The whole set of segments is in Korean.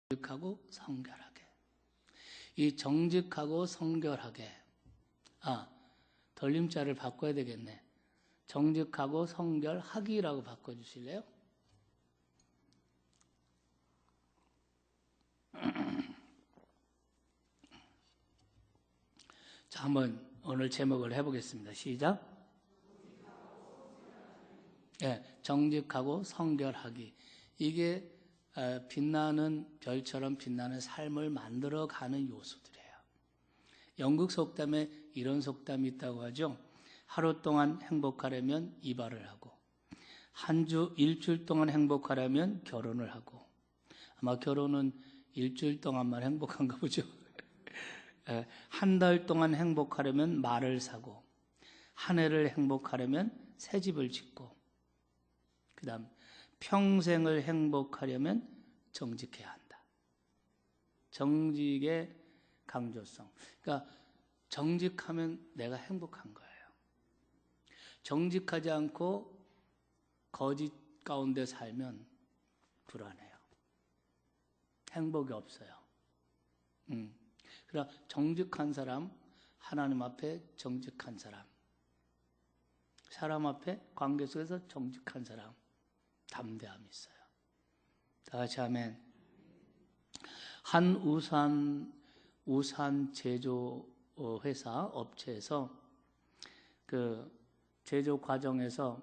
정직하고 성결하게. 이 정직하고 성결하게. 돌림자를 바꿔야 되겠네. 정직하고 성결하기라고 바꿔주실래요? 자, 한번 오늘 제목을 해보겠습니다. 시작. 정직하고 성결하기. 이게 빛나는 별처럼 빛나는 삶을 만들어가는 요소들이에요. 영국 속담에 이런 속담이 있다고 하죠. 하루 동안 행복하려면 이발을 하고, 일주일 동안 행복하려면 결혼을 하고, 아마 결혼은 일주일 동안만 행복한가 보죠. 한 달 동안 행복하려면 말을 사고, 한 해를 행복하려면 새 집을 짓고, 그 다음 평생을 행복하려면 정직해야 한다. 정직의 강조성. 그러니까 정직하면 내가 행복한 거예요. 정직하지 않고 거짓 가운데 살면 불안해요. 행복이 없어요. 그러나 정직한 사람, 하나님 앞에 정직한 사람, 사람 앞에 관계 속에서 정직한 사람, 담대함이 있어요. 다 같이 아멘. 한 우산 제조 회사 업체에서 그 제조 과정에서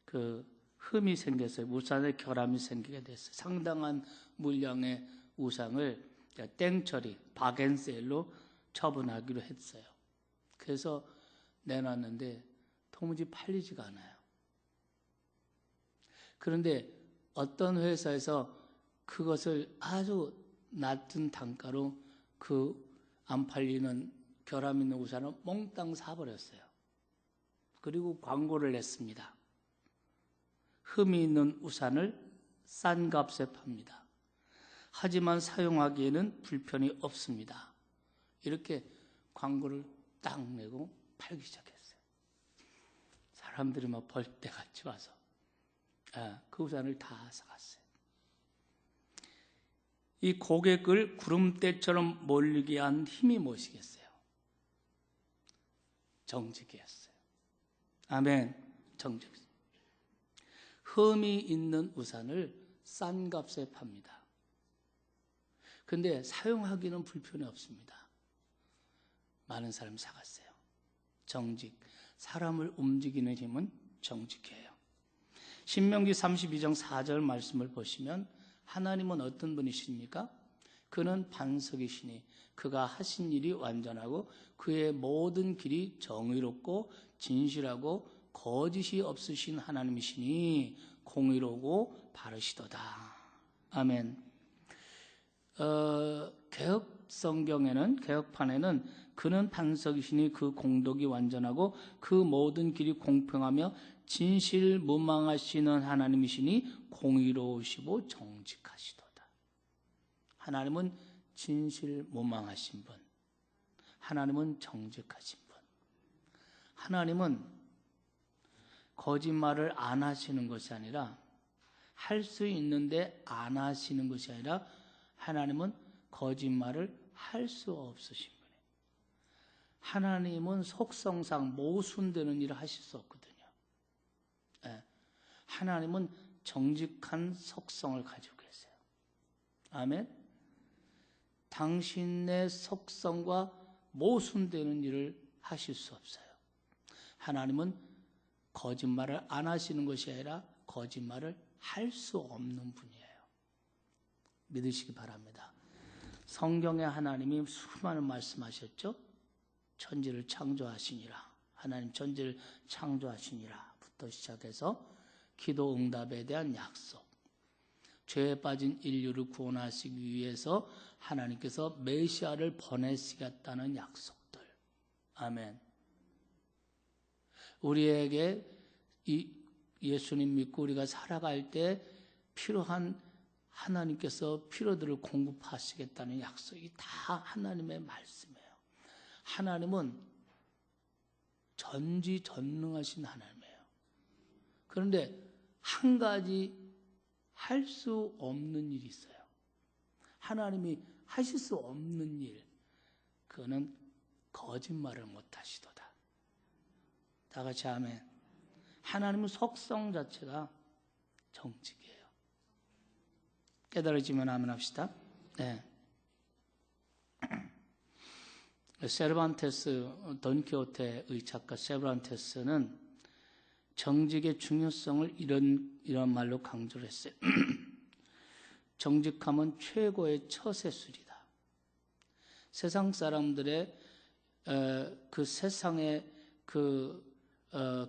그 흠이 생겼어요. 우산에 결함이 생기게 됐어요. 상당한 물량의 우산을 땡처리, 박앤셀로 처분하기로 했어요. 그래서 내놨는데 도무지 팔리지가 않아요. 그런데 어떤 회사에서 그것을 아주 낮은 단가로 그 안 팔리는 결함 있는 우산을 몽땅 사버렸어요. 그리고 광고를 냈습니다. 흠이 있는 우산을 싼 값에 팝니다. 하지만 사용하기에는 불편이 없습니다. 이렇게 광고를 딱 내고 팔기 시작했어요. 사람들이 막 벌떼같이 와서 그 우산을 다 사갔어요. 이 고객을 구름대처럼 몰리게 한 힘이 무엇이겠어요? 정직이었어요. 아멘. 정직. 흠이 있는 우산을 싼 값에 팝니다. 근데 사용하기는 불편이 없습니다. 많은 사람이 사갔어요. 정직. 사람을 움직이는 힘은 정직이에요. 신명기 32장 4절 말씀을 보시면 하나님은 어떤 분이십니까? 그는 반석이시니 그가 하신 일이 완전하고 그의 모든 길이 정의롭고 진실하고 거짓이 없으신 하나님이시니 공의로우고 바르시도다. 아멘. 개혁 성경에는, 개혁판에는 그는 반석이시니 그 공덕이 완전하고 그 모든 길이 공평하며 진실무망하시는 하나님이시니 공의로우시고 정직하시도다. 하나님은 진실무망하신 분, 하나님은 정직하신 분, 하나님은 거짓말을 안 하시는 것이 아니라, 할 수 있는데 안 하시는 것이 아니라 하나님은 거짓말을 할 수 없으신 분이에요. 하나님은 속성상 모순되는 일을 하실 수 없거든요. 하나님은 정직한 속성을 가지고 계세요. 아멘. 당신의 속성과 모순되는 일을 하실 수 없어요. 하나님은 거짓말을 안 하시는 것이 아니라 거짓말을 할 수 없는 분이에요. 믿으시기 바랍니다. 성경에 하나님이 수많은 말씀하셨죠. 천지를 창조하시니라, 하나님 천지를 창조하시니라 부터 시작해서 기도 응답에 대한 약속, 죄에 빠진 인류를 구원하시기 위해서 하나님께서 메시아를 보내시겠다는 약속들. 아멘. 우리에게 이 예수님 믿고 우리가 살아갈 때 필요한 하나님께서 필요들을 공급하시겠다는 약속이 다 하나님의 말씀이에요. 하나님은 전지전능하신 하나님이에요. 그런데 한 가지 할 수 없는 일이 있어요. 하나님이 하실 수 없는 일, 그거는 거짓말을 못하시도다. 다 같이 아멘. 하나님의 속성 자체가 정직이에요. 깨달아지면 아멘 합시다. 네. 세르반테스, 돈키호테의 작가 세르반테스는 정직의 중요성을 이런 말로 강조를 했어요. 정직함은 최고의 처세술이다. 세상 사람들의 그 세상의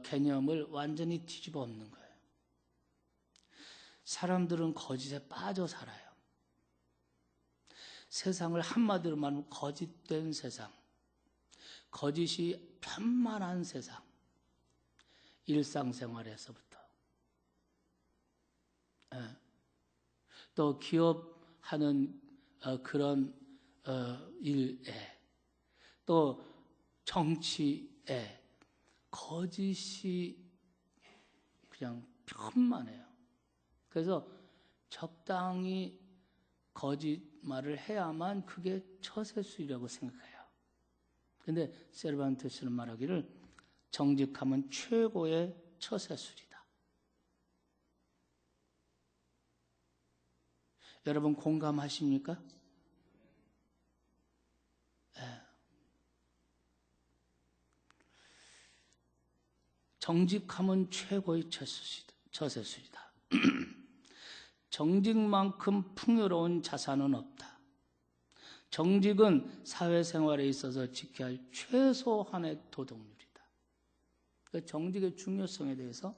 개념을 완전히 뒤집어 엎는 거예요. 사람들은 거짓에 빠져 살아요. 세상을 한마디로 말하면 거짓된 세상, 거짓이 편만한 세상, 일상생활에서부터 또 기업하는 그런 일에, 또 정치에 거짓이 그냥 편만해요. 그래서 적당히 거짓말을 해야만 그게 처세술이라고 생각해요. 근데 세르반테스는 말하기를 정직함은 최고의 처세술이다. 여러분 공감하십니까? 네. 정직함은 최고의 처세술이다. 정직만큼 풍요로운 자산은 없다. 정직은 사회생활에 있어서 지켜야 할 최소한의 도덕률이다. 그 정직의 중요성에 대해서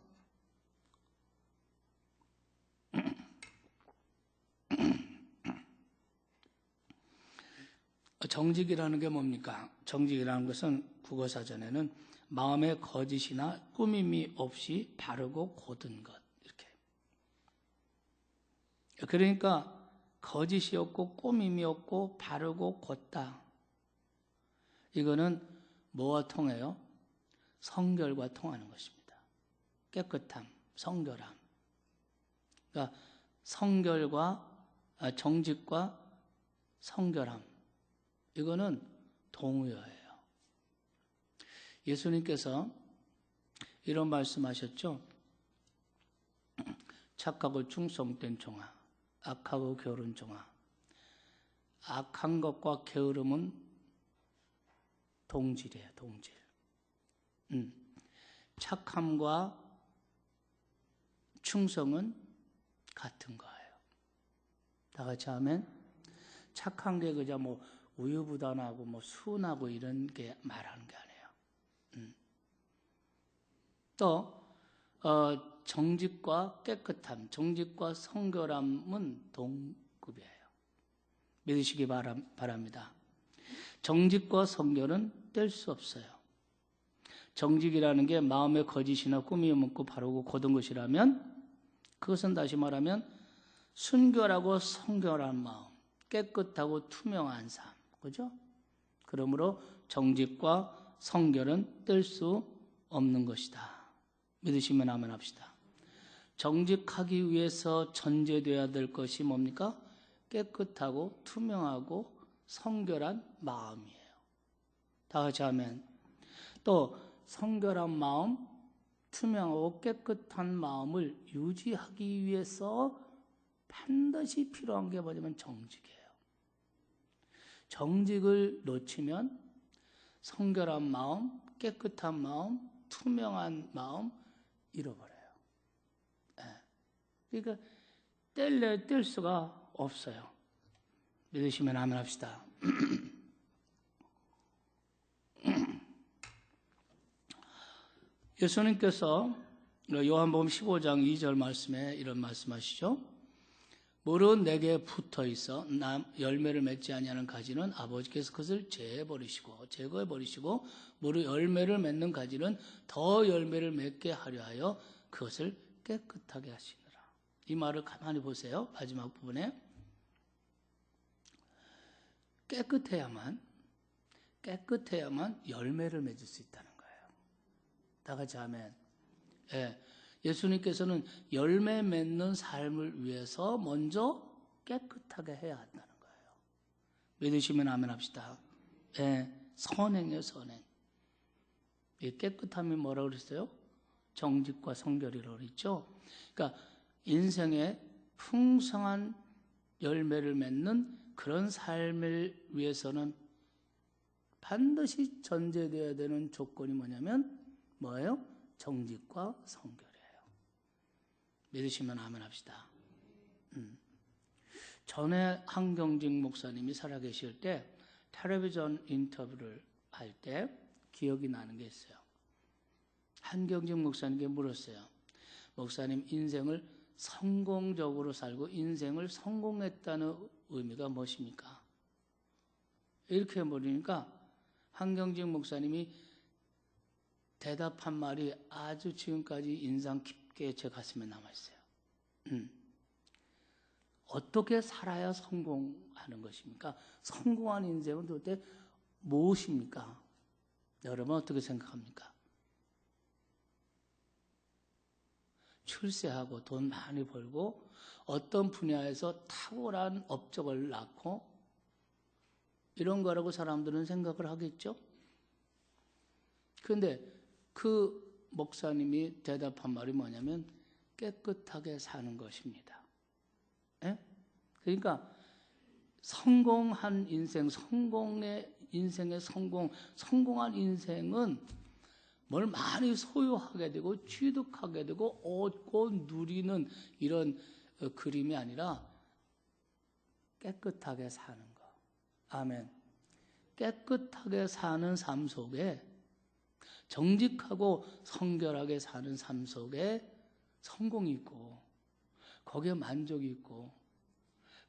정직이라는 게 뭡니까? 정직이라는 것은 국어사전에는 마음에 거짓이나 꾸밈이 없이 바르고 곧은 것, 이렇게. 그러니까 거짓이 없고 꾸밈이 없고 바르고 곧다. 이거는 뭐와 통해요? 성결과 통하는 것입니다. 깨끗함, 성결함. 그러니까 성결과 정직과 성결함, 이거는 동의어예요. 예수님께서 이런 말씀하셨죠. 착하고 충성된 종아, 악하고 게으른 종아. 악한 것과 게으름은 동질이에요, 동질. 착함과 충성은 같은 거예요. 다 같이 하면 착한 게 그저 뭐 우유부단하고 뭐 순하고 이런 게 말하는 게 아니에요. 또 정직과 깨끗함, 정직과 성결함은 동급이에요. 믿으시기 바랍니다. 정직과 성결은 뗄 수 없어요. 정직이라는 게 마음에 거짓이나 꾸밈이 없고 바르고 곧은 것이라면, 그것은 다시 말하면 순결하고 성결한 마음, 깨끗하고 투명한 삶, 그죠? 그러므로 정직과 성결은 뗄 수 없는 것이다. 믿으시면 아멘 합시다. 정직하기 위해서 전제되어야 될 것이 뭡니까? 깨끗하고 투명하고 성결한 마음이에요. 다 같이 하면, 또 성결한 마음, 투명하고 깨끗한 마음을 유지하기 위해서 반드시 필요한 게 뭐냐면 정직이에요. 정직을 놓치면 성결한 마음, 깨끗한 마음, 투명한 마음 잃어버려요. 그러니까 뗄 수가 없어요. 믿으시면 아멘 합시다. 예수님께서 요한복음 15장 2절 말씀에 이런 말씀하시죠. 무릇 내게 붙어 있어 열매를 맺지 아니하는 가지는 아버지께서 그것을 제거해 버리시고 무릇 열매를 맺는 가지는 더 열매를 맺게 하려 하여 그것을 깨끗하게 하시니라. 이 말을 가만히 보세요. 마지막 부분에 깨끗해야만 열매를 맺을 수 있다는 거예요. 다 같이 아멘. 예수님께서는 열매 맺는 삶을 위해서 먼저 깨끗하게 해야 한다는 거예요. 믿으시면 아멘 합시다. 예, 선행이에요, 선행. 이 깨끗함이 뭐라고 그랬어요? 정직과 성결이라고 그랬죠. 그러니까 인생에 풍성한 열매를 맺는 그런 삶을 위해서는 반드시 전제되어야 되는 조건이 뭐냐면 뭐예요? 정직과 성결이에요. 믿으시면 아멘 합시다. 전에 한경직 목사님이 살아계실 때 텔레비전 인터뷰를 할 때 기억이 나는 게 있어요. 한경직 목사님께 물었어요. 목사님, 인생을 성공적으로 살고 인생을 성공했다는 의미가 무엇입니까? 이렇게 물으니까 한경직 목사님이 대답한 말이 아주 지금까지 인상 깊게 제 가슴에 남아있어요. 어떻게 살아야 성공하는 것입니까? 성공한 인생은 도대체 무엇입니까? 여러분 어떻게 생각합니까? 출세하고 돈 많이 벌고 어떤 분야에서 탁월한 업적을 낳고 이런 거라고 사람들은 생각을 하겠죠? 그런데 그 목사님이 대답한 말이 뭐냐면 깨끗하게 사는 것입니다. 예? 그러니까 성공한 인생, 인생의 성공한 인생은 뭘 많이 소유하게 되고 취득하게 되고 얻고 누리는 이런 그림이 아니라 깨끗하게 사는 것. 아멘. 깨끗하게 사는 삶 속에 정직하고 성결하게 사는 삶 속에 성공이 있고 거기에 만족이 있고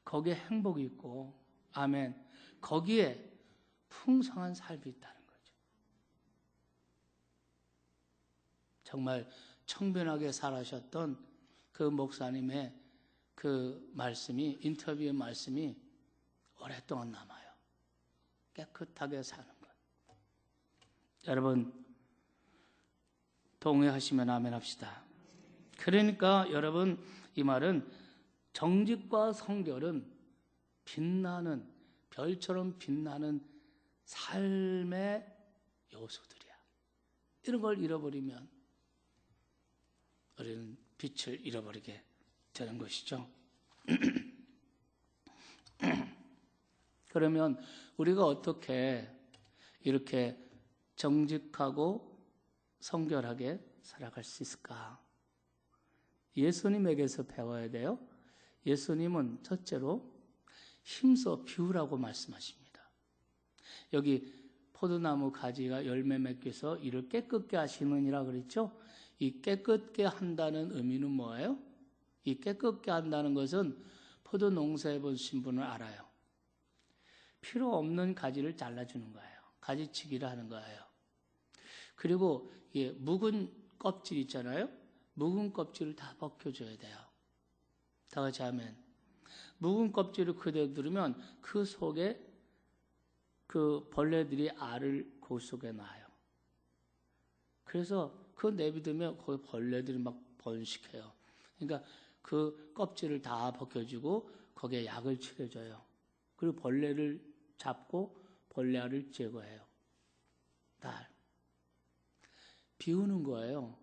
거기에 행복이 있고 아멘. 거기에 풍성한 삶이 있다는 거죠. 정말 청변하게 살아셨던 그 목사님의 그 말씀이 인터뷰의 말씀이 오랫동안 남아요. 깨끗하게 사는 것. 여러분 동의하시면 아멘 합시다. 그러니까 여러분 이 말은 정직과 성결은 빛나는 별처럼 빛나는 삶의 요소들이야. 이런 걸 잃어버리면 우리는 빛을 잃어버리게 되는 것이죠. 그러면 우리가 어떻게 이렇게 정직하고 성결하게 살아갈 수 있을까? 예수님에게서 배워야 돼요. 예수님은 첫째로 힘써 비우라고 말씀하십니다. 여기 포도나무 가지가 열매 맺기 위해서 이를 깨끗게 하시느니라 그랬죠. 이 깨끗게 한다는 의미는 뭐예요? 이 깨끗게 한다는 것은 포도 농사해 보신 분은 알아요. 필요 없는 가지를 잘라주는 거예요. 가지치기를 하는 거예요. 그리고 묵은 껍질 있잖아요. 묵은 껍질을 다 벗겨줘야 돼요. 다 같이 아멘. 묵은 껍질을 그대로 두르면 그 속에 그 벌레들이 알을 그 속에 놔요. 그래서 그거 내비두면 거기 벌레들이 막 번식해요. 그러니까 그 껍질을 다 벗겨주고 거기에 약을 칠해줘요. 그리고 벌레를 잡고 벌레 알을 제거해요. 다 비우는 거예요.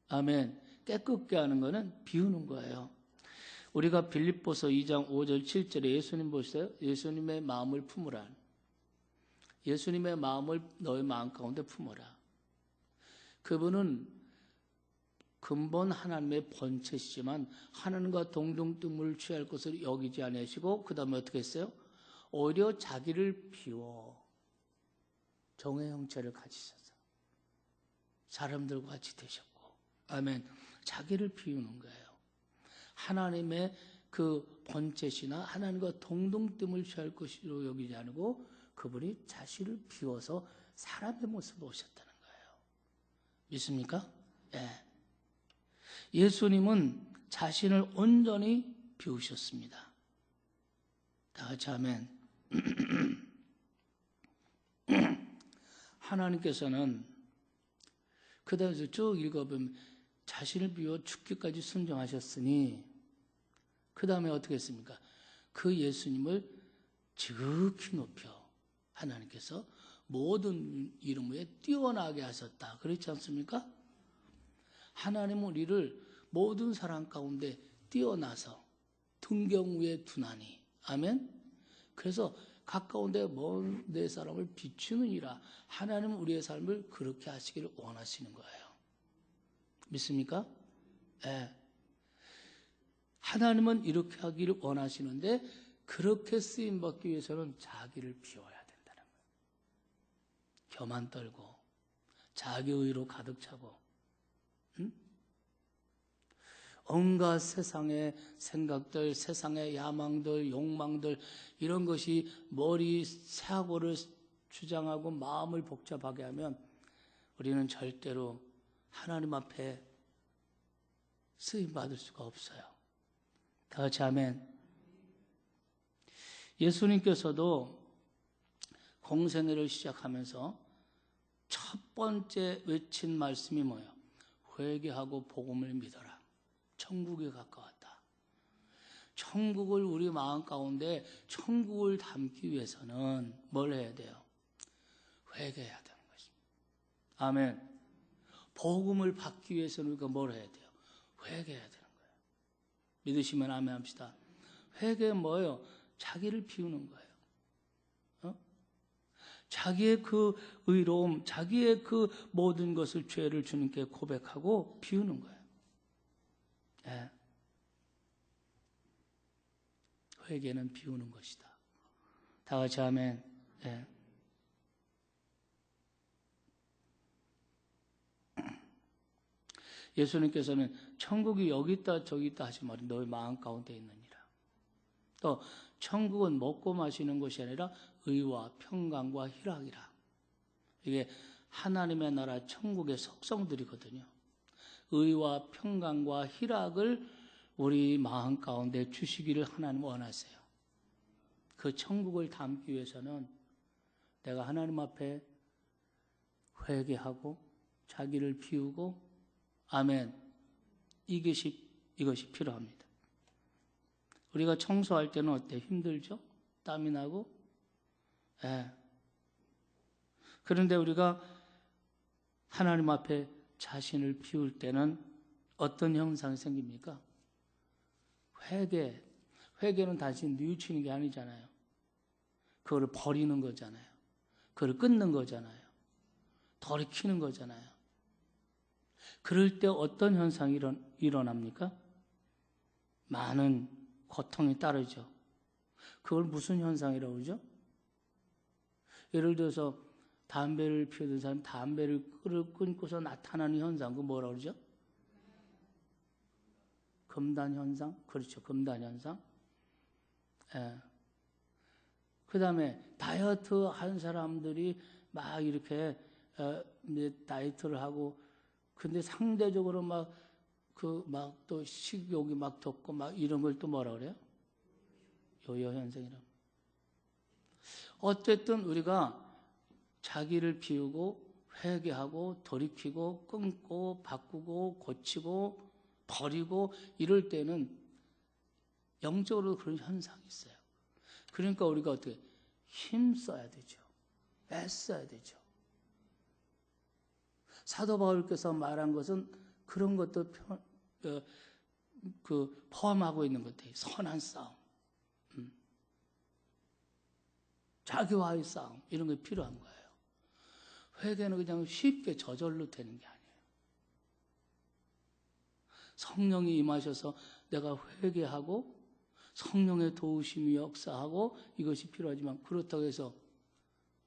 아멘. 깨끗게 하는 거는 비우는 거예요. 우리가 빌립보서 2장 5절 7절에 예수님 보세요. 예수님의 마음을 품으라. 예수님의 마음을 너의 마음 가운데 품어라. 그분은 근본 하나님의 본체시지만 하나님과 동등됨을 취할 것을 여기지 아니하시고 그 다음에 어떻게 했어요? 오히려 자기를 비워 종의 형체를 가지셔서 사람들과 같이 되셨고 아멘. 자기를 비우는 거예요. 하나님의 그 본체시나 하나님과 동등됨을 취할 것으로 여기지 않고 그분이 자신을 비워서 사람의 모습으로 오셨다는 거예요. 믿습니까? 예. 예수님은 자신을 온전히 비우셨습니다. 다 같이 아멘. 하나님께서는 그 다음에서 쭉 읽어보면 자신을 비워 죽기까지 순종하셨으니 그 다음에 어떻게 했습니까? 그 예수님을 지극히 높여 하나님께서 모든 이름 위에 뛰어나게 하셨다. 그렇지 않습니까? 하나님은 우리를 모든 사람 가운데 뛰어나서 등경 위에 두나니. 아멘. 그래서 가까운데 먼 내 사람을 비추느니라. 하나님은 우리의 삶을 그렇게 하시기를 원하시는 거예요. 믿습니까? 네. 하나님은 이렇게 하기를 원하시는데 그렇게 쓰임받기 위해서는 자기를 비워야 된다는 거예요. 교만 떨고 자기의로 가득 차고 온갖 세상의 생각들, 세상의 야망들, 욕망들 이런 것이 머리 사고를 주장하고 마음을 복잡하게 하면 우리는 절대로 하나님 앞에 쓰임받을 수가 없어요. 다 같이 아멘. 예수님께서도 공생애를 시작하면서 첫 번째 외친 말씀이 뭐예요? 회개하고 복음을 믿어라. 천국에 가까웠다. 천국을 우리 마음 가운데 천국을 담기 위해서는 뭘 해야 돼요? 회개해야 되는 것입니다. 아멘. 복음을 받기 위해서는 우리가 뭘 해야 돼요? 회개해야 되는 거예요. 믿으시면 아멘 합시다. 회개는 뭐예요? 자기를 비우는 거예요. 자기의 그 의로움, 자기의 그 모든 것을 죄를 주님께 고백하고 비우는 거예요. 예. 회개는 비우는 것이다. 다 같이 아멘. 예. 예수님께서는 천국이 여기 있다 저기 있다 하지 말이 너희 마음 가운데 있느니라. 또 천국은 먹고 마시는 것이 아니라 의와 평강과 희락이라. 이게 하나님의 나라 천국의 속성들이거든요. 의와 평강과 희락을 우리 마음 가운데 주시기를 하나님 원하세요. 그 천국을 담기 위해서는 내가 하나님 앞에 회개하고 자기를 비우고 아멘. 이것이 필요합니다. 우리가 청소할 때는 어때? 힘들죠? 땀이 나고? 예. 그런데 우리가 하나님 앞에 자신을 비울 때는 어떤 현상이 생깁니까? 회개는 단순히 뉘우치는 게 아니잖아요. 그거를 버리는 거잖아요. 그거를 끊는 거잖아요. 돌이키는 거잖아요. 그럴 때 어떤 현상이 일어납니까? 많은 고통이 따르죠. 그걸 무슨 현상이라고 그러죠? 예를 들어서 담배를 피우던 사람 담배를 끊고서 나타나는 현상, 그 뭐라고 그러죠? 금단 현상? 그렇죠. 금단 현상. 예. 그 다음에 다이어트 한 사람들이 막 이렇게 다이어트를 하고 근데 상대적으로 또 식욕이 막 돋고 막 이런 걸 또 뭐라 그래요? 요요 현상이라고. 어쨌든 우리가 자기를 비우고 회개하고 돌이키고 끊고 바꾸고 고치고 버리고 이럴 때는 영적으로 그런 현상이 있어요. 그러니까 우리가 어떻게 힘써야 되죠. 애써야 되죠. 사도 바울께서 말한 것은 그런 것도 포함하고 있는 것들이 선한 싸움, 자기와의 싸움 이런 게 필요한 거예요. 회개는 그냥 쉽게 저절로 되는 게 아니에요. 성령이 임하셔서 내가 회개하고 성령의 도우심이 역사하고 이것이 필요하지만 그렇다고 해서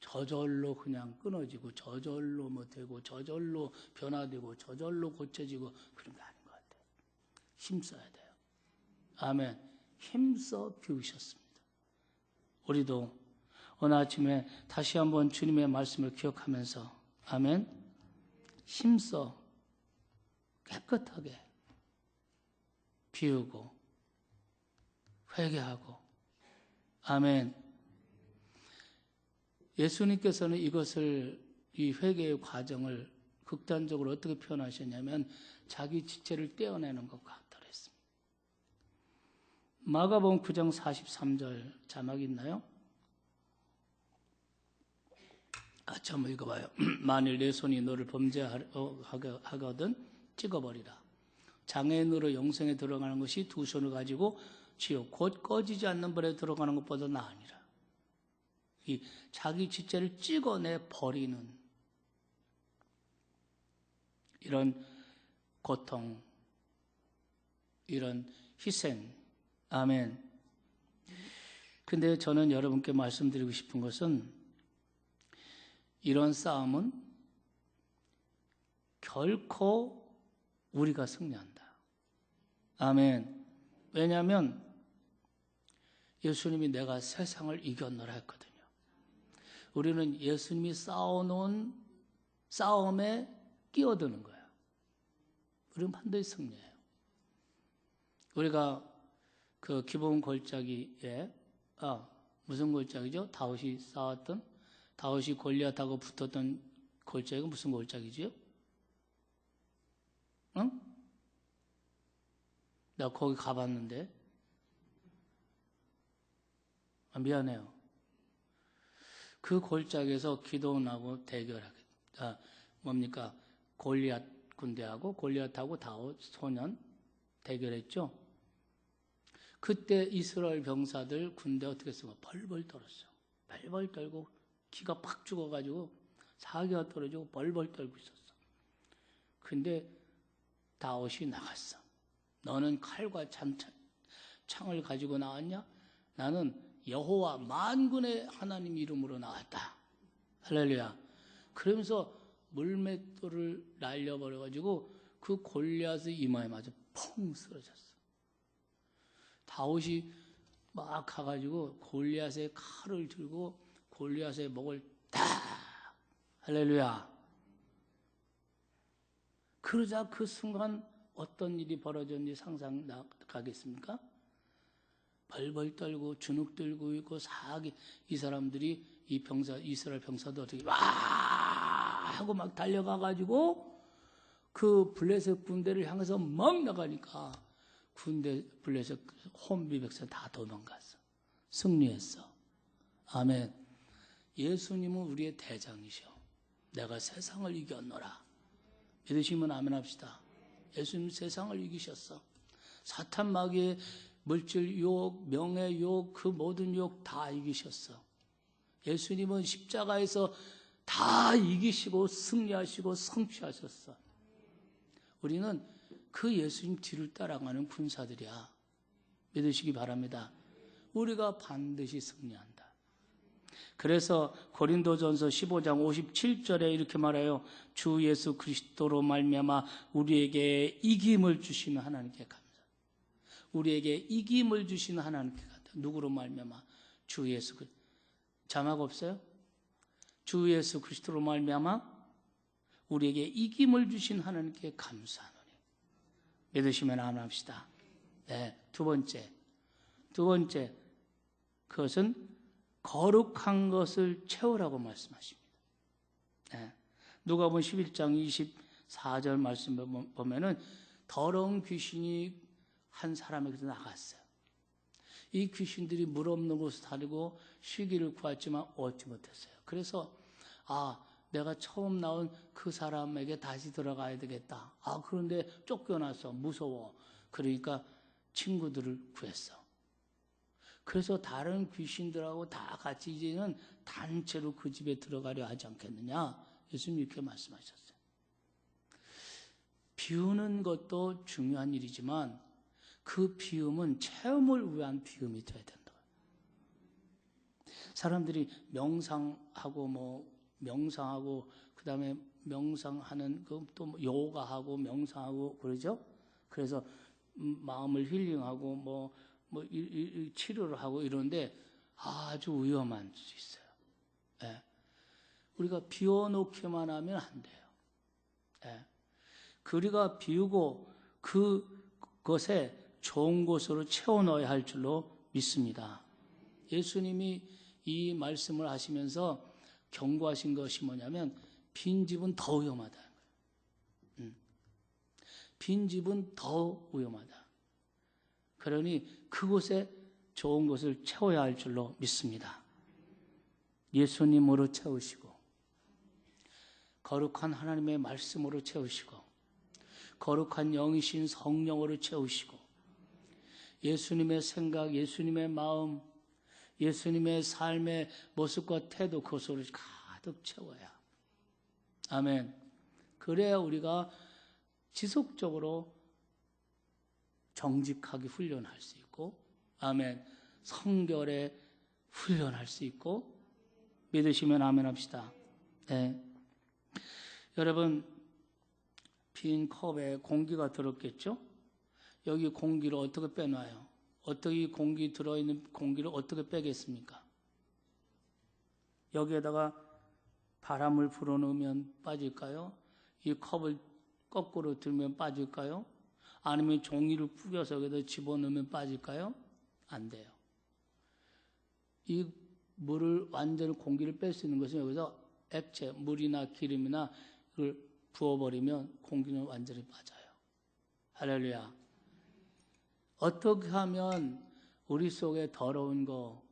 저절로 그냥 끊어지고 저절로 되고 저절로 변화되고 저절로 고쳐지고 그런 게 아닌 것 같아요. 힘써야 돼요. 아멘. 힘써 비우셨습니다. 우리도 오늘 아침에 다시 한번 주님의 말씀을 기억하면서 아멘. 힘써 깨끗하게 비우고 회개하고 아멘. 예수님께서는 이 회개의 과정을 극단적으로 어떻게 표현하셨냐면 자기 지체를 떼어내는 것과 같다고 했습니다. 마가복음 9장 43절 자막 있나요? 같이 한번 읽어봐요. 만일 내 손이 너를 범죄하거든 찍어버리라. 장애인으로 영생에 들어가는 것이 두 손을 가지고 지옥 곧 꺼지지 않는 불에 들어가는 것보다 나으니라. 이 자기 지체를 찍어내 버리는 이런 고통, 이런 희생. 아멘. 근데 저는 여러분께 말씀드리고 싶은 것은 이런 싸움은 결코 우리가 승리한다. 아멘. 왜냐하면 예수님이 내가 세상을 이겼노라 했거든요. 우리는 예수님이 싸워놓은 싸움에 끼어드는 거예요. 우리는 반드시 승리해요. 우리가 그 기본 골짜기에 무슨 골짜기죠? 다윗이 골리앗하고 붙었던 골짜기가 무슨 골짜기죠? 응? 나 거기 가봤는데. 미안해요. 그 골짜기에서 기도원하고 뭡니까? 골리앗 군대하고 골리앗하고 다윗 소년 대결했죠. 그때 이스라엘 병사들 군대 어떻게 했어요? 벌벌 떨었어. 벌벌 떨고 기가 팍 죽어가지고 사기가 떨어지고 벌벌 떨고 있었어. 근데 다윗이 나갔어. 너는 칼과 창을 가지고 나왔냐? 나는 여호와 만군의 하나님 이름으로 나왔다. 할렐루야. 그러면서 물맷돌을 날려버려가지고 그 골리앗의 이마에 맞아 펑 쓰러졌어. 다윗이 막 가가지고 골리앗의 칼을 들고 골리앗의 목을 딱. 할렐루야. 그러자 그 순간 어떤 일이 벌어졌는지 상상 가겠습니까? 벌벌 떨고 주눅 들고 있고 이 사람들이 이스라엘 병사도 어떻게 와 하고 막 달려가가지고 그 블레셋 군대를 향해서 막 나가니까 블레셋 혼비 백성 다 도망갔어. 승리했어. 아멘. 예수님은 우리의 대장이셔. 내가 세상을 이겼노라. 믿으시면 아멘 합시다. 예수님 세상을 이기셨어. 사탄 마귀의 물질 유혹, 명예 유혹, 그 모든 유혹 다 이기셨어. 예수님은 십자가에서 다 이기시고 승리하시고 성취하셨어. 우리는 그 예수님 뒤를 따라가는 군사들이야. 믿으시기 바랍니다. 우리가 반드시 승리한다. 그래서 고린도전서 15장 57절에 이렇게 말해요. 주 예수 그리스도로 말미암아 우리에게 이김을 주시는 하나님께 감사. 우리에게 이김을 주시는 하나님께 감사. 누구로 말미암아? 주 예수 그리스도. 자막 없어요? 주 예수 그리스도로 말미암아 우리에게 이김을 주신 하나님께 감사하노니. 믿으시면 아멘 합시다. 네, 두 번째 그것은 거룩한 것을 채우라고 말씀하십니다. 네. 누가복음 11장 24절 말씀 보면은 더러운 귀신이 한 사람에게서 나갔어요. 이 귀신들이 물 없는 곳을 다니고 쉬기를 구했지만 얻지 못했어요. 그래서 내가 처음 나온 그 사람에게 다시 들어가야 되겠다. 그런데 쫓겨나서 무서워. 그러니까 친구들을 구했어. 그래서 다른 귀신들하고 다 같이 이제는 단체로 그 집에 들어가려 하지 않겠느냐. 예수님 이렇게 말씀하셨어요. 비우는 것도 중요한 일이지만 그 비움은 체험을 위한 비움이 되어야 된다. 사람들이 명상하고 그다음에 명상하는 또 요가하고 명상하고 그러죠. 그래서 마음을 힐링하고 치료를 하고 이러는데 아주 위험한 수 있어요. 예. 우리가 비워놓기만 하면 안 돼요. 예. 우리가 비우고 그것에 좋은 곳으로 채워넣어야 할 줄로 믿습니다. 예수님이 이 말씀을 하시면서 경고하신 것이 뭐냐면 빈집은 더 위험하다는 거예요. 빈집은 더 위험하다. 그러니 그곳에 좋은 것을 채워야 할 줄로 믿습니다. 예수님으로 채우시고 거룩한 하나님의 말씀으로 채우시고 거룩한 영이신 성령으로 채우시고 예수님의 생각, 예수님의 마음, 예수님의 삶의 모습과 태도 그것으로 가득 채워야. 아멘. 그래야 우리가 지속적으로 정직하게 훈련할 수 있고, 아멘. 성결에 훈련할 수 있고, 믿으시면 아멘 합시다. 네. 여러분, 빈 컵에 공기가 들었겠죠? 여기 공기를 어떻게 빼놔요? 어떻게 공기 들어있는 공기를 어떻게 빼겠습니까? 여기에다가 바람을 불어넣으면 빠질까요? 이 컵을 거꾸로 들면 빠질까요? 아니면 종이를 뿌려서 여기다 집어넣으면 빠질까요? 안 돼요. 이 물을 완전히 공기를 뺄 수 있는 것은 여기서 액체, 물이나 기름이나 이걸 부어버리면 공기는 완전히 빠져요. 할렐루야. 어떻게 하면 우리 속에 더러운 거,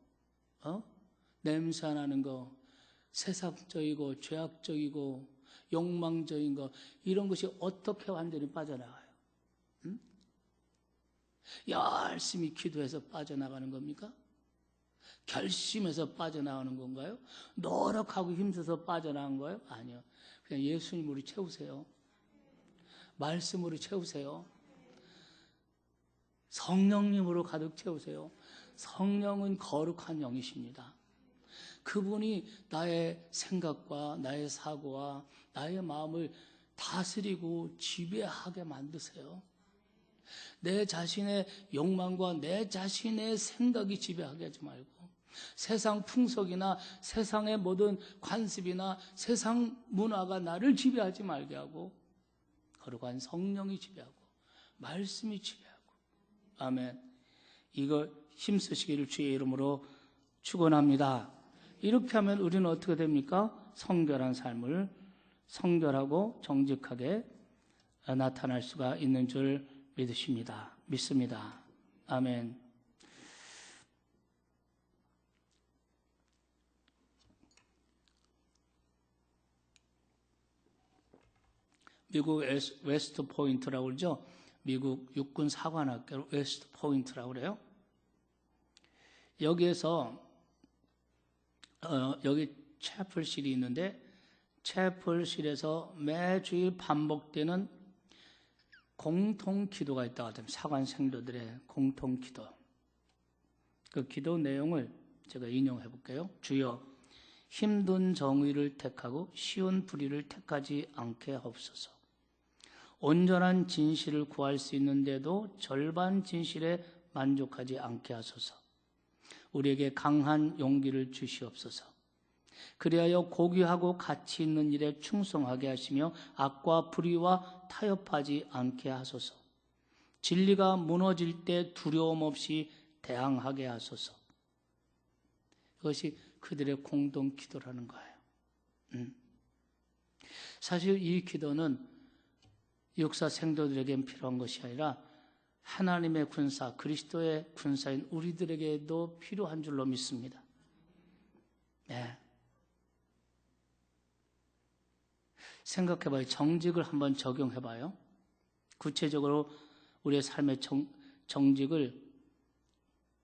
냄새나는 거, 세상적이고 죄악적이고 욕망적인 거, 이런 것이 어떻게 완전히 빠져나가요? 응? 열심히 기도해서 빠져나가는 겁니까? 결심해서 빠져나가는 건가요? 노력하고 힘써서 빠져나간 거예요? 아니요. 그냥 예수님으로 채우세요. 말씀으로 채우세요. 성령님으로 가득 채우세요. 성령은 거룩한 영이십니다. 그분이 나의 생각과 나의 사고와 나의 마음을 다스리고 지배하게 만드세요. 내 자신의 욕망과 내 자신의 생각이 지배하게 하지 말고 세상 풍속이나 세상의 모든 관습이나 세상 문화가 나를 지배하지 말게 하고 거룩한 성령이 지배하고 말씀이 지배하고. 아멘. 이거 힘쓰시기를 주의 이름으로 축원합니다. 이렇게 하면 우리는 어떻게 됩니까? 성결한 삶을 성결하고 정직하게 나타날 수가 있는 줄 믿습니다. 아멘. 미국 웨스트 포인트라고 그러죠. 미국 육군 사관학교 웨스트 포인트라고 그래요. 여기에서 여기 채플실이 있는데 채플실에서 매주일 반복되는 공통 기도가 있다고 하더라고요. 사관 생도들의 공통 기도. 그 기도 내용을 제가 인용해 볼게요. 주여 힘든 정의를 택하고 쉬운 불의를 택하지 않게 하옵소서. 온전한 진실을 구할 수 있는데도 절반 진실에 만족하지 않게 하소서. 우리에게 강한 용기를 주시옵소서. 그리하여 고귀하고 가치 있는 일에 충성하게 하시며 악과 불의와 타협하지 않게 하소서. 진리가 무너질 때 두려움 없이 대항하게 하소서. 이것이 그들의 공동 기도라는 거예요. 사실 이 기도는 역사 생도들에겐 필요한 것이 아니라 하나님의 군사, 그리스도의 군사인 우리들에게도 필요한 줄로 믿습니다. 네. 생각해봐요. 정직을 한번 적용해봐요. 구체적으로 우리의 삶의 정직을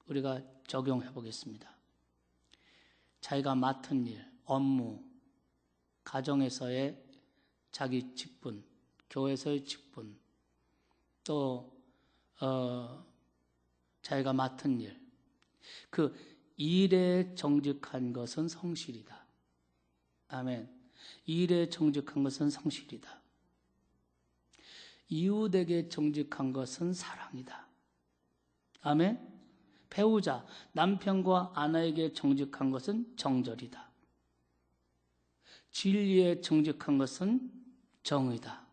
우리가 적용해보겠습니다. 자기가 맡은 일, 업무, 가정에서의 자기 직분, 교회에서의 직분, 또 자기가 맡은 일, 그 일에 정직한 것은 성실이다. 아멘. 일에 정직한 것은 성실이다. 이웃에게 정직한 것은 사랑이다. 아멘. 배우자, 남편과 아내에게 정직한 것은 정절이다. 진리에 정직한 것은 정의다.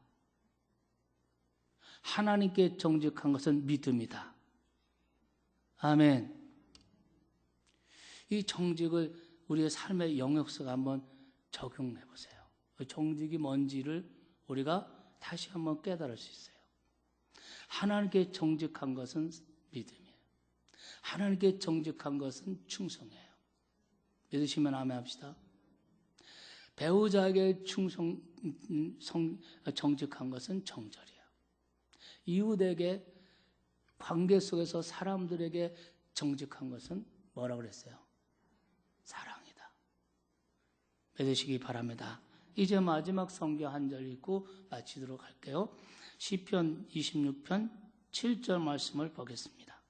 하나님께 정직한 것은 믿음이다. 아멘. 이 정직을 우리의 삶의 영역 속에 한번 적용해 보세요. 정직이 뭔지를 우리가 다시 한번 깨달을 수 있어요. 하나님께 정직한 것은 믿음이에요. 하나님께 정직한 것은 충성이에요. 믿으시면 아멘 합시다. 배우자에게 정직한 것은 정절이에요. 이웃에게 관계 속에서 사람들에게 정직한 것은 뭐라고 그랬어요? 사랑이다. 믿으시기 바랍니다. 이제 마지막 성경 한 절 읽고 마치도록 할게요. 시편 26편 7절 말씀을 보겠습니다.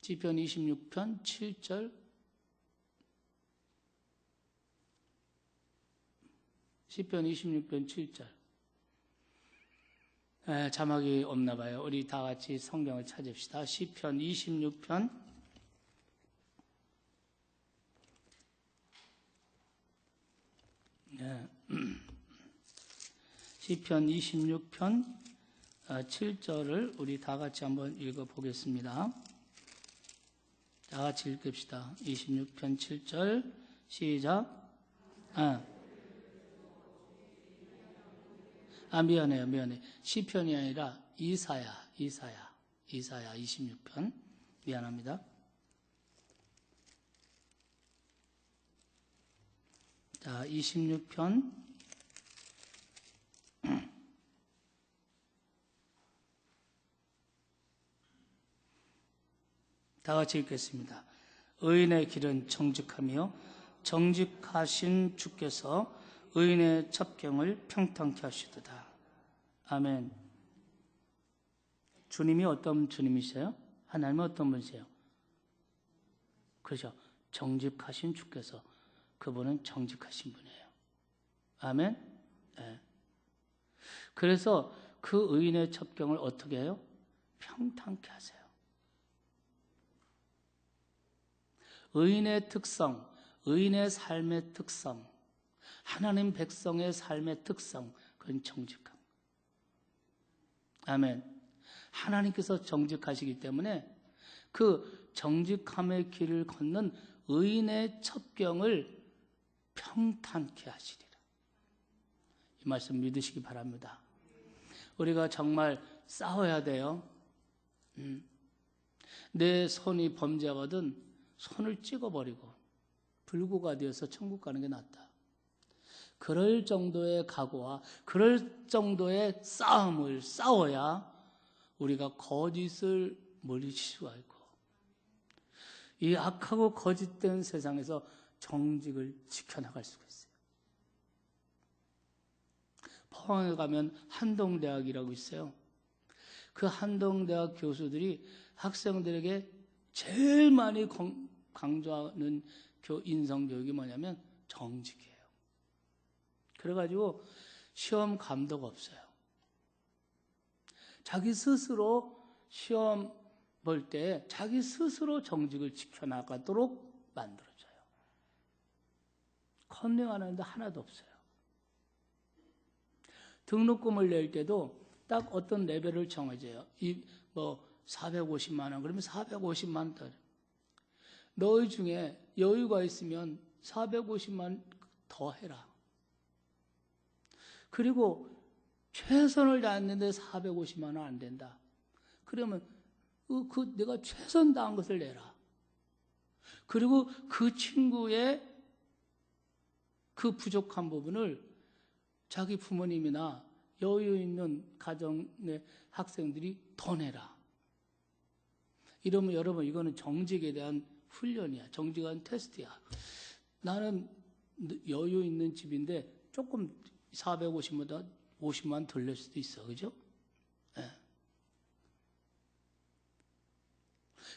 시편 26편 7절. 시편 26편 7절. 자막이 없나 봐요. 우리 다 같이 성경을 찾읍시다. 시편 26편 시편 26편 7절을 우리 다 같이 한번 읽어보겠습니다. 다 같이 읽읍시다. 26편 7절 시작. 미안해. 시편이 아니라 이사야 26편. 미안합니다. 자, 26편 다 같이 읽겠습니다. 의인의 길은 정직하며 정직하신 주께서 의인의 첩경을 평탄케 하시도다. 아멘. 주님이 어떤 주님이세요? 하나님은 어떤 분이세요? 그렇죠. 정직하신 주께서, 그분은 정직하신 분이에요. 아멘. 네. 그래서 그 의인의 첩경을 어떻게 해요? 평탄케 하세요. 의인의 특성, 의인의 삶의 특성, 하나님 백성의 삶의 특성, 그건 정직함. 아멘. 하나님께서 정직하시기 때문에 그 정직함의 길을 걷는 의인의 첩경을 평탄케 하시리라. 이 말씀 믿으시기 바랍니다. 우리가 정말 싸워야 돼요. 내 손이 범죄하거든 손을 찍어버리고 불구가 되어서 천국 가는 게 낫다. 그럴 정도의 각오와 그럴 정도의 싸움을 싸워야 우리가 거짓을 물리칠 수가 있고 이 악하고 거짓된 세상에서 정직을 지켜나갈 수가 있어요. 포항에 가면 한동대학이라고 있어요. 그 한동대학 교수들이 학생들에게 제일 많이 강조하는 인성교육이 뭐냐면 정직이에요. 그래가지고 시험 감독 없어요. 자기 스스로 시험 볼 때 자기 스스로 정직을 지켜나가도록 만들어줘요. 컨닝하는데 하나도 없어요. 등록금을 낼 때도 딱 어떤 레벨을 정해줘요. 450만 원 그러면 450만 원 더. 너희 중에 여유가 있으면 450만 더 해라. 그리고 최선을 다했는데 450만 원 안 된다. 그러면 내가 최선 다한 것을 내라. 그리고 그 친구의 그 부족한 부분을 자기 부모님이나 여유 있는 가정의 학생들이 더 내라. 이러면 여러분 이거는 정직에 대한 훈련이야. 정직한 테스트야. 나는 여유 있는 집인데 조금 450보다 50만 덜 낼 수도 있어. 그죠? 네.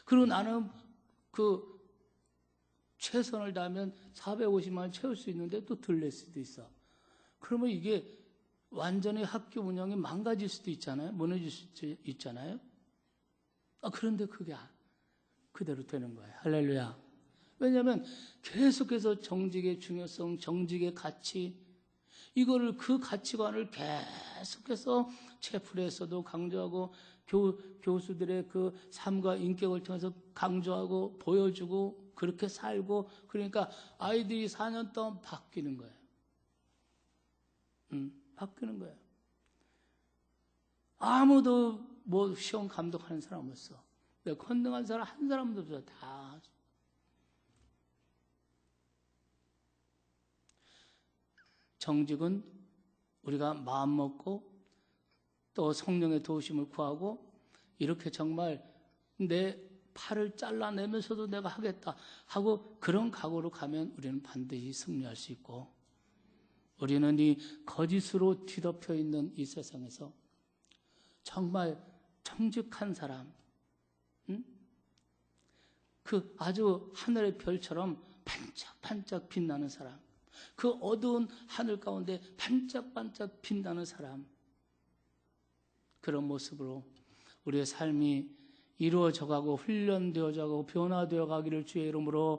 그리고 나는 그 최선을 다하면 450만 채울 수 있는데 또 덜 낼 수도 있어. 그러면 이게 완전히 학교 운영이 망가질 수도 있잖아요. 무너질 수도 있잖아요. 그런데 그게 그대로 되는 거예요. 할렐루야. 왜냐하면 계속해서 정직의 중요성, 정직의 가치, 이거를 그 가치관을 계속해서 채플에서도 강조하고 교수들의 그 삶과 인격을 통해서 강조하고 보여주고 그렇게 살고 그러니까 아이들이 4년 동안 바뀌는 거예요. 바뀌는 거예요. 아무도 시험 감독하는 사람 없어. 컨닝한 사람 한 사람도 없어. 다. 정직은 우리가 마음 먹고 또 성령의 도우심을 구하고 이렇게 정말 내 팔을 잘라내면서도 내가 하겠다 하고 그런 각오로 가면 우리는 반드시 승리할 수 있고, 우리는 이 거짓으로 뒤덮여 있는 이 세상에서 정말 정직한 사람, 그 아주 하늘의 별처럼 반짝반짝 빛나는 사람, 그 어두운 하늘 가운데 반짝반짝 빛나는 사람, 그런 모습으로 우리의 삶이 이루어져 가고 훈련되어져 가고 변화되어 가기를 주의 이름으로